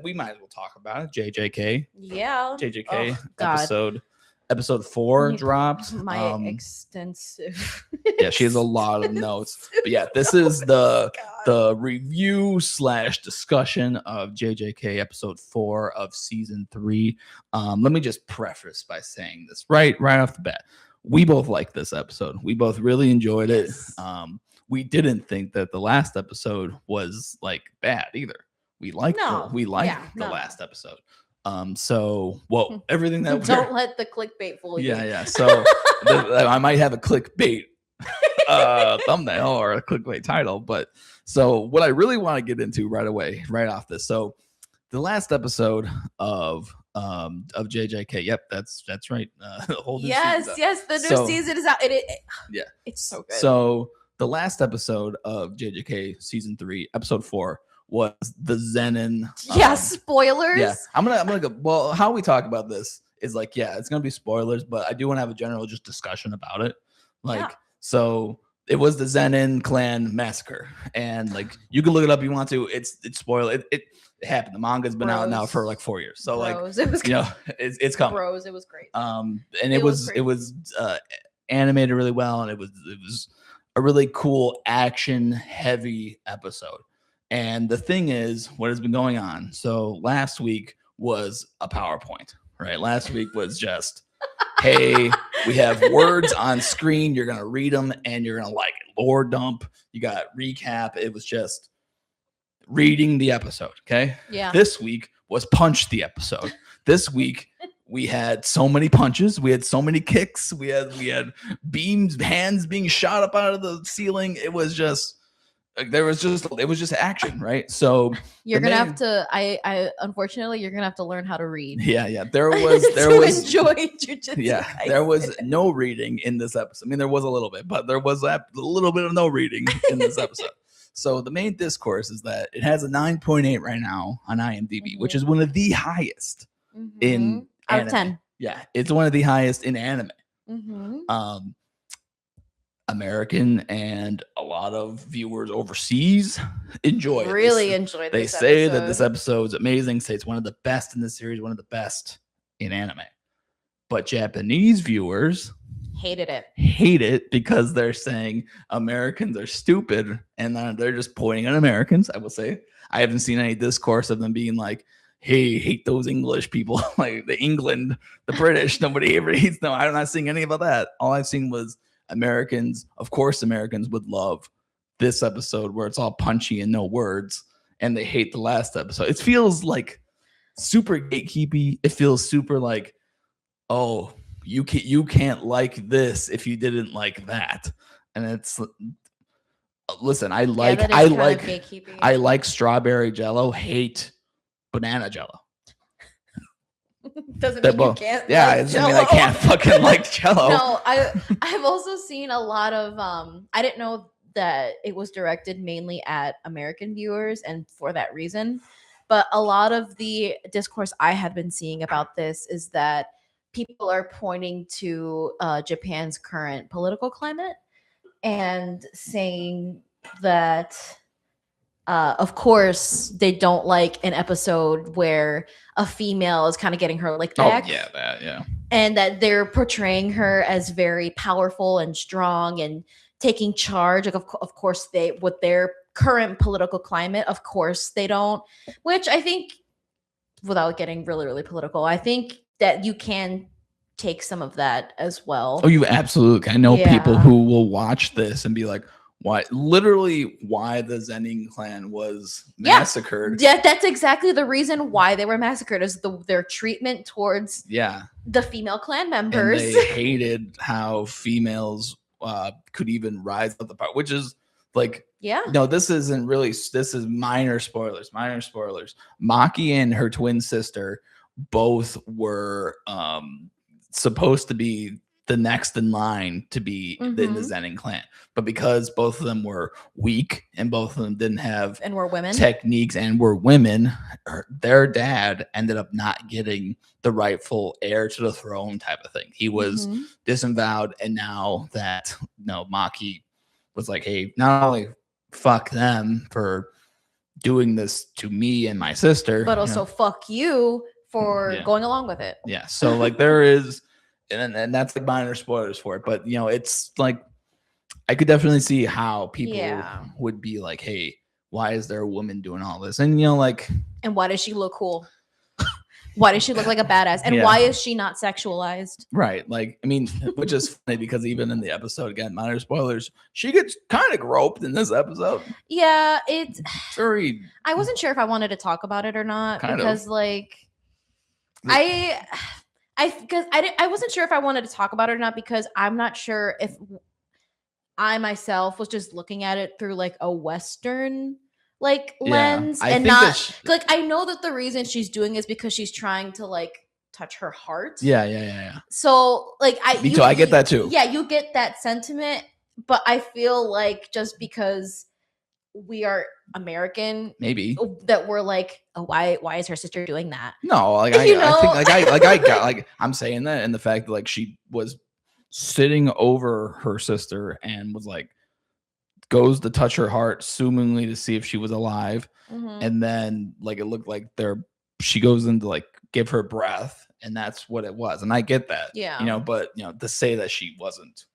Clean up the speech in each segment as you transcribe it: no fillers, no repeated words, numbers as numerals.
we might as well talk about it. JJK. Yeah. JJK Oh, God. episode 4 Me- dropped. My extensive. Yeah, she has a lot of notes. But yeah, this is God. the review / discussion of JJK episode 4 of season 3. Let me just preface by saying this right off the bat. We both liked this episode. We both really enjoyed it. We didn't think that the last episode was like bad either. We liked the last episode. So everything that don't let the clickbait fool you. Yeah. So I might have a clickbait thumbnail or a clickbait title, but so what I really want to get into right off this. So the last episode of JJK. Yep, that's right. The whole new yes, the new season is out. Yeah, it's so good. So the last episode of JJK season 3, episode 4 was the Zenin. Spoilers. Yeah, I'm gonna go. Well, how we talk about this is like, yeah, it's gonna be spoilers, but I do want to have a general just discussion about it. So it was the Zenin clan massacre, and like you can look it up if you want to. It's spoiled. It happened. The manga's been out now for like 4 years. So it was it's coming. Bros, it was great. And it was animated really well, and it was a really cool action heavy episode. And the thing is, what has been going on? So last week was a PowerPoint, right? Last week was just, hey, we have words on screen. You're going to read them and you're going to like it. Lore dump. You got recap. It was just reading the episode. Okay. Yeah. This week was punch the episode. This week we had so many punches. We had so many kicks. We had beams, hands being shot up out of the ceiling. It was just, it was just action, right? So you're gonna have to. I unfortunately, you're gonna have to learn how to read. Yeah. There was enjoy Jujutsu. Yeah, Kaisen. there was no reading in this episode. I mean, there was a little bit, but there was a little bit of no reading in this episode. So the main discourse is that it has a 9.8 right now on IMDb, which is one of the highest in out anime. of 10. Yeah, it's one of the highest in anime. American and a lot of viewers overseas enjoy it. Really enjoy They say that this episode's amazing, say it's one of the best in the series, one of the best in anime. But Japanese viewers hate it because they're saying Americans are stupid, and then they're just pointing at Americans. I will say I haven't seen any discourse of them being like, hey, hate those English people, like the England, the British, nobody ever hates them. I'm not seeing any about that. All I've seen was Americans, of course, Americans would love this episode where it's all punchy and no words, and they hate the last episode. It feels like super gatekeepy. It feels super like, oh, you can't like this if you didn't like that. And it's, listen, I like strawberry jello, hate banana jello. Doesn't mean you can't. Yeah, it doesn't mean I can't fucking like jello. No, I've also seen a lot of I didn't know that it was directed mainly at American viewers, and for that reason. But a lot of the discourse I have been seeing about this is that people are pointing to Japan's current political climate and saying that of course they don't like an episode where a female is kind of getting her lick back. Oh, yeah, that, yeah. And that they're portraying her as very powerful and strong and taking charge. Like, of course, with their current political climate, of course they don't. Which I think, without getting really, really political, I think that you can take some of that as well. Oh, you absolutely. I know people who will watch this and be like, why the Zenin clan was massacred. Yeah, that's exactly the reason why they were massacred, is their treatment towards the female clan members. And they hated how females could even rise up the power, which is like, no, this is minor spoilers. Maki and her twin sister both were supposed to be the next in line to be in the Zenin clan, but because both of them were weak and both of them didn't have and were women techniques and were women, their dad ended up not getting the rightful heir to the throne type of thing. He was disavowed, and now that Maki was like, hey, not only fuck them for doing this to me and my sister, but also fuck you for going along with it. Yeah. So like there is, and that's like minor spoilers for it, but it's like I could definitely see how people would be like, hey, why is there a woman doing all this? And like, and why does she look cool? Why does she look like a badass? And why is she not sexualized? Right. Like, I mean, which is funny because even in the episode, again, minor spoilers, she gets kind of groped in this episode. Yeah, it's very. I wasn't sure if I wanted to talk about it or not because, like, I wasn't sure if I wanted to talk about it or not because I'm not sure if I myself was just looking at it through like a Western like lens and not like I know that the reason she's doing is because she's trying to like touch her heart. Yeah. So like I get that too. Yeah, you get that sentiment, but I feel like just because we are American, maybe that we're like, oh, why is her sister doing that? No, like I think I got like I'm saying that, and the fact that like she was sitting over her sister and was like goes to touch her heart, assumingly to see if she was alive, and then like it looked like she goes in to like give her breath, and that's what it was, and I get that, but to say that she wasn't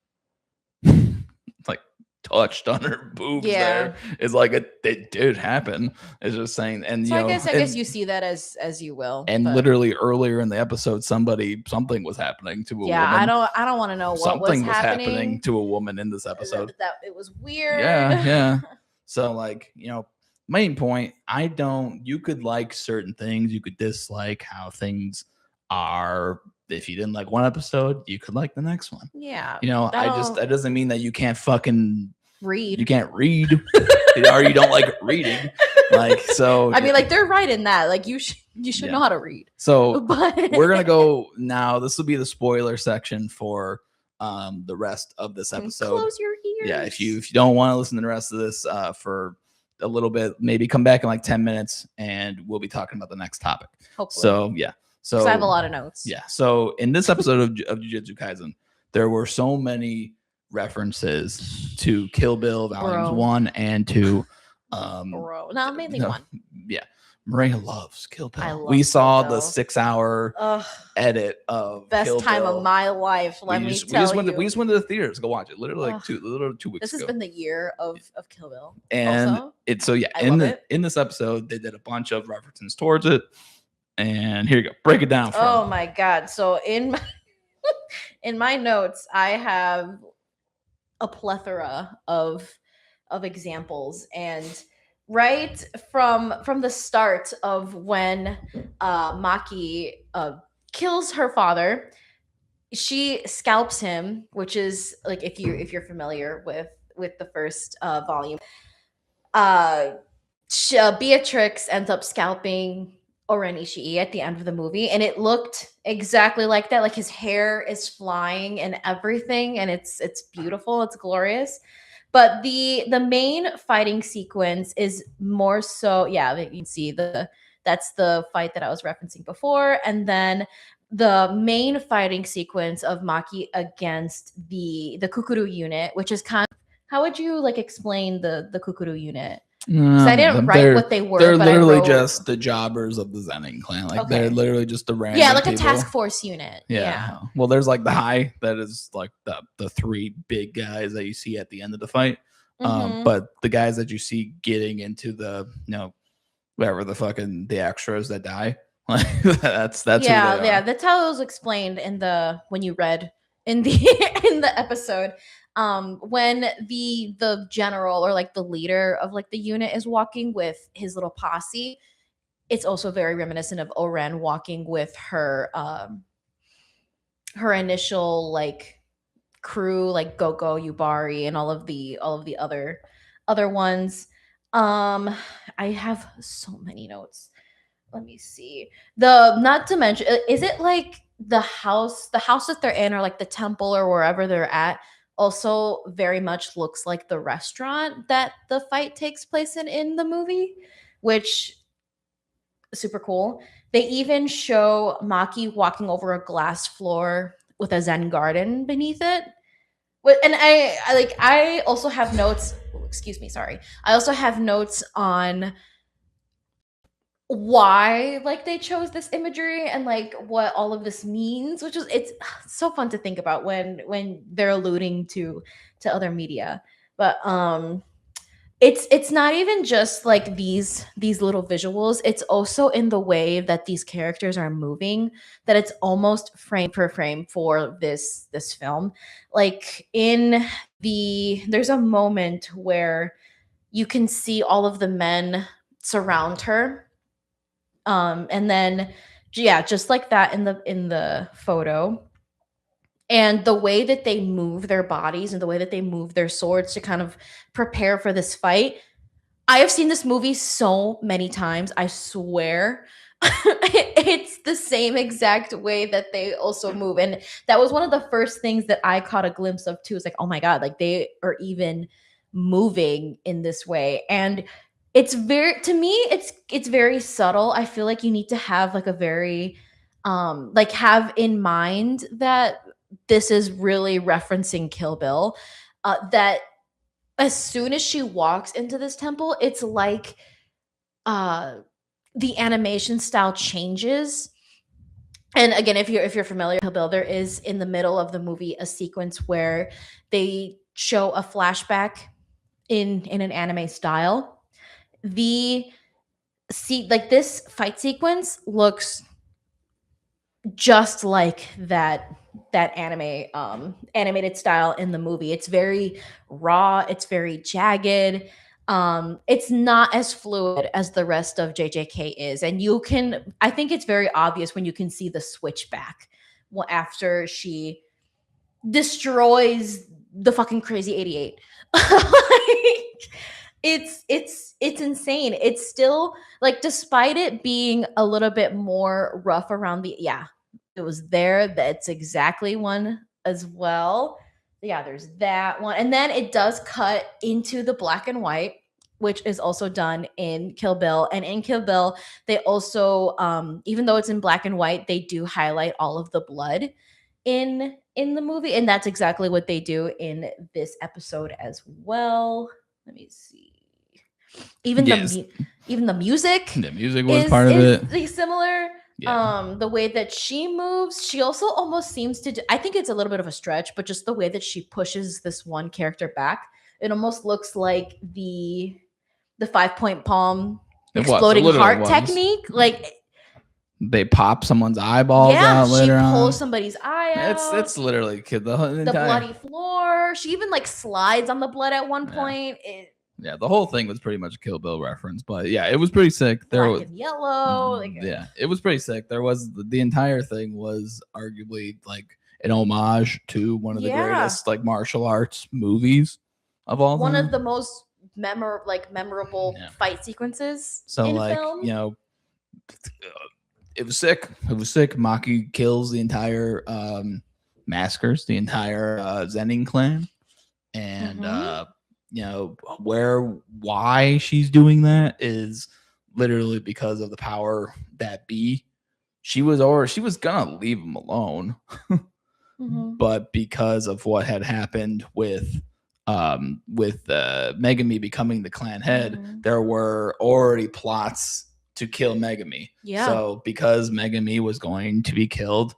like touched on her boobs there is like it did happen. It's just saying, and so I guess you see that as you will. And literally earlier in the episode, something was happening to a woman. I don't want to know what something was happening to a woman in this episode. That it was weird. Yeah. So like main point, you could like certain things, you could dislike how things are. If you didn't like one episode, you could like the next one. Yeah. That doesn't mean that you can't fucking read. You can't read or you don't like reading. Like, so I mean, like they're right in that. Like you should know how to read. So we're going to go now. This will be the spoiler section for the rest of this episode. Close your ears. Yeah. If you don't want to listen to the rest of this for a little bit, maybe come back in like 10 minutes and we'll be talking about the next topic. Hopefully. So yeah. So I have a lot of notes. Yeah. So in this episode of Jujutsu Kaisen, there were so many references to Kill Bill Volumes 1 and 2. No, mainly 1. Yeah. Maria loves Kill Bill. We saw the 6-hour edit of best Kill time Bill. of my life. We just went to the theaters. Go watch it. Literally like 2 weeks ago. This has been the year of Kill Bill. And also, in this episode, they did a bunch of references towards it. And here you go. Break it down. Oh my God. So in my notes, I have a plethora of examples, and right from the start of when Maki kills her father, she scalps him, which is like if you're familiar with the first volume, Beatrix ends up scalping Oren Ishii at the end of the movie, and it looked exactly like that. Like his hair is flying and everything, and it's beautiful, it's glorious. But the main fighting sequence is more so, you can see that's the fight that I was referencing before, and then the main fighting sequence of Maki against the Kukuru unit, which is kind of, how would you like explain the Kukuru unit? I didn't write what they were. They're literally just the jobbers of the Zenin clan. Like they're literally just the random. Yeah, like people. a task force unit. Yeah. Well, there's like the High, that is like the 3 big guys that you see at the end of the fight. But the guys that you see getting into the whatever the extras that die. Like that's that's how it was explained when you read in the episode. When the general or like the leader of like the unit is walking with his little posse, it's also very reminiscent of Oren walking with her initial like crew, like Gogo, Yubari, and all of the other ones. I have so many notes. Let me see. Not to mention, is it like the house that they're in, or like the temple or wherever they're at, also very much looks like the restaurant that the fight takes place in the movie, which super cool. They even show Maki walking over a glass floor with a Zen garden beneath it. And I also have notes. Excuse me, sorry. I also have notes on why like they chose this imagery and like what all of this means, which is it's so fun to think about when they're alluding to other media. But it's not even just like these little visuals, it's also in the way that these characters are moving, that it's almost frame per frame for this film. Like in there's a moment where you can see all of the men surround her, and then yeah, just like that in the photo, and the way that they move their bodies and the way that they move their swords to kind of prepare for this fight. I have seen this movie so many times, I swear. It's the same exact way that they also move. And that was one of the first things that I caught a glimpse of too. It's like, oh my God, like they are even moving in this way. And it's very, to me, it's very subtle. I feel like you need to have like a very like have in mind that this is really referencing Kill Bill. That as soon as she walks into this temple, it's like uh the animation style changes. And again, if you're familiar with Bill, there is in the middle of the movie a sequence where they show a flashback in an anime style. The see like this fight sequence looks just like that anime animated style in the movie. It's very raw, it's very jagged. It's not as fluid as the rest of JJK is, and you can, I think it's very obvious when you can see the switchback after she destroys the fucking crazy 88. Like, it's insane. It's still like, despite it being a little bit more rough around the, yeah, it was there. That's exactly one as well. Yeah, there's that one. And then it does cut into the black and white, which is also done in Kill Bill. And in Kill Bill, they also even though it's in black and white, they do highlight all of the blood in the movie, and that's exactly what they do in this episode as well. Let me see. Even Yes. even the music, The music was part of it. like similar. Yeah. The way that she moves, she also almost seems to I think it's a little bit of a stretch, but just the way that she pushes this one character back, it almost looks like the 5-point palm exploding heart technique. Like, they pop someone's eyeballs yeah, out later she on. pulls somebody's eye out. It's literally the Bloody floor. She even like slides on the blood at one point. Yeah, the whole thing was pretty much a Kill Bill reference, but yeah, it was pretty sick. There black was and yellow. Like, yeah, it was pretty sick. There was the entire thing was arguably like an homage to one of the greatest like martial arts movies of all one time. of the most memorable fight sequences. So in like film. You know, it was sick. It was sick. Maki kills the entire massacres the entire Zenin clan, and you know why she's doing that is literally because of the power that be. She was gonna leave him alone, but because of what had happened with Megami becoming the clan head, there were already plots to kill Megami. Yeah. So because Megami was going to be killed,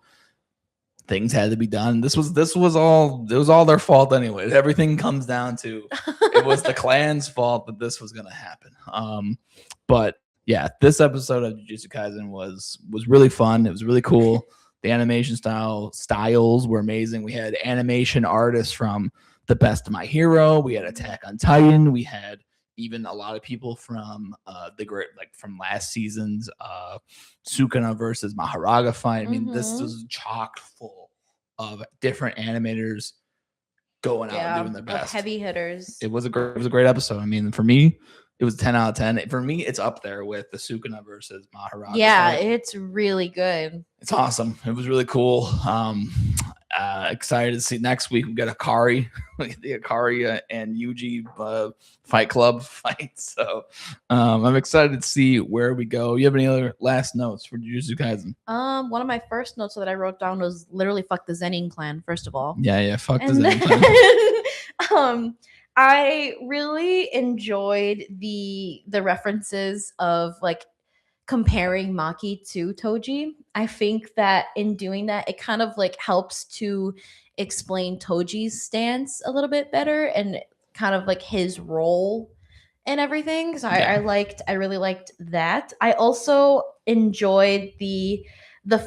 things had to be done. It was all their fault anyway. Everything comes down to it was the clan's fault that this was going to happen. But yeah, this episode of Jujutsu Kaisen was really fun. It was really cool. The animation styles were amazing. We had animation artists from The Best of My Hero. We had Attack on Titan. We had even a lot of people from from last season's Sukuna versus Maharaga fight. I mean, this was chock full of different animators going out and doing their best. Heavy hitters. It was a great episode. I mean, for me, it was 10 out of 10. For me, it's up there with the Sukuna versus Maharaga. Yeah, it's really good. It's awesome. It was really cool. Excited to see next week. We got Akari, the Akari and Yuji Fight Club fight. So I'm excited to see where we go. You have any other last notes for Jujutsu Kaisen? One of my first notes that I wrote down was literally fuck the Zenin clan. First of all, yeah, fuck the Zenin clan. I really enjoyed the references of like comparing Maki to Toji. I think that in doing that, it kind of like helps to explain Toji's stance a little bit better and kind of like his role and everything. So Yeah. I really liked that. I also enjoyed the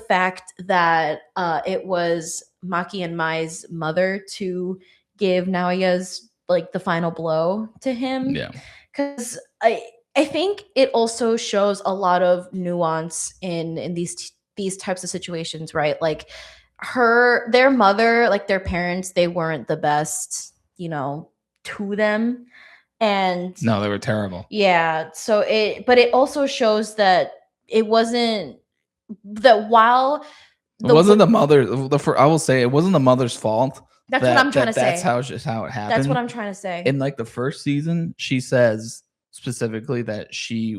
fact that it was Maki and Mai's mother to give Naoya's like the final blow to him. Yeah. Because I think it also shows a lot of nuance in these types of situations, right? Like their mother, like their parents, they weren't the best, to them. And No, they were terrible. yeah, but it also shows that it wasn't that while It wasn't the mother. I will say it wasn't the mother's fault. That's what I'm trying to That's say. just how it happened. That's what I'm trying to say. In like the first season, she says specifically that she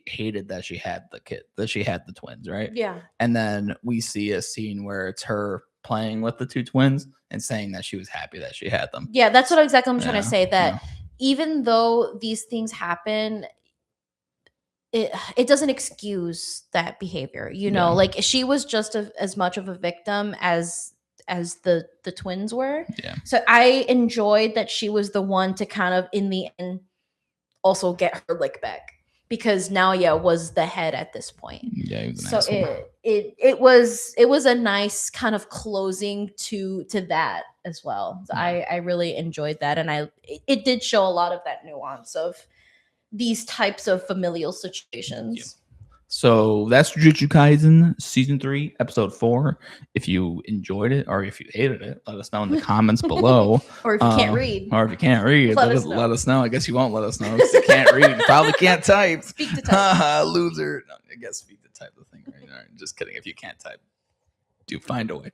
hated that she had the twins, right? Yeah. And then we see a scene where it's her playing with the two twins and saying that she was happy that she had them. Yeah, that's what exactly I'm trying to Yeah, say. That yeah. even though these things happen, it doesn't excuse that behavior. Yeah. Like she was just as much of a victim as the twins were. Yeah. So I enjoyed that she was the one to kind of in the end also get her lick back, because Naoya was the head at this point. Yeah, he was an so asshole. it was a nice kind of closing to that as well. So Yeah. I really enjoyed that, and it did show a lot of that nuance of these types of familial situations. Yeah. So that's Jujutsu Kaisen Season 3, Episode 4. If you enjoyed it or if you hated it, let us know in the comments below. Or if you can't read. Or if you can't read, Let us know. I guess you won't let us know because you can't read. You probably can't type. Speak to type. Loser. No, I guess speak to type the thing. Right? All right, just kidding. If you can't type, do find a way.